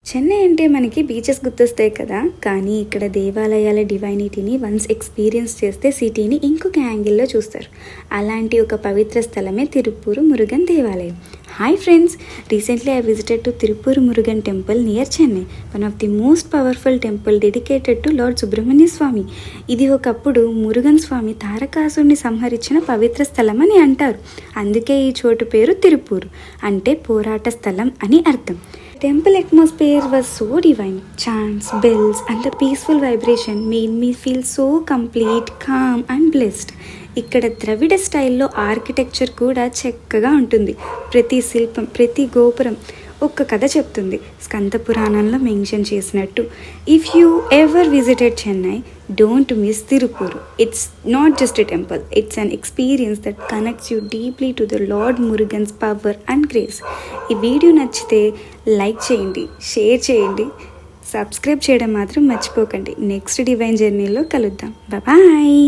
చెన్నై అంటే మనకి బీచెస్ గుర్తొస్తాయి కదా, కానీ ఇక్కడ దేవాలయాల డివైనిటీని వన్స్ ఎక్స్పీరియన్స్ చేస్తే సిటీని ఇంకొక యాంగిల్లో చూస్తారు. అలాంటి ఒక పవిత్ర స్థలమే తిరుప్పూరు మురుగన్ దేవాలయం. Hi friends, recently I visited to Thiruporur Murugan temple near Chennai. One of the most powerful temple dedicated to lord Subrahmanya Swami. ఇది ఒకప్పుడు మురుగన్ స్వామి తారకాసుని సంహరించిన పవిత్ర స్థలం అని అంటారు. అందుకే ఈ చోటు పేరు తిరుప్పూరు, అంటే పోరాట స్థలం అని అర్థం. Temple atmosphere was so divine. Chants, bells and the peaceful vibration made me feel so complete, calm and blessed. ఇక్కడ ద్రవిడ స్టైల్లో ఆర్కిటెక్చర్ కూడా చక్కగా ఉంటుంది. ప్రతి శిల్పం, ప్రతి గోపురం ఒక్క కథ చెప్తుంది. స్కంద పురాణంలో మెన్షన్ చేసినట్టు, if you ever visited Chennai, don't miss Tiruppur. It's not just a temple, it's an experience that connects you deeply to the lord Murugans power and grace. ఈ వీడియో నచ్చితే లైక్ చేయండి, షేర్ చేయండి, సబ్స్క్రైబ్ చేయడం మాత్రం మర్చిపోకండి. నెక్స్ట్ డివైన్ జర్నీలో కలుద్దాం. బాయ్.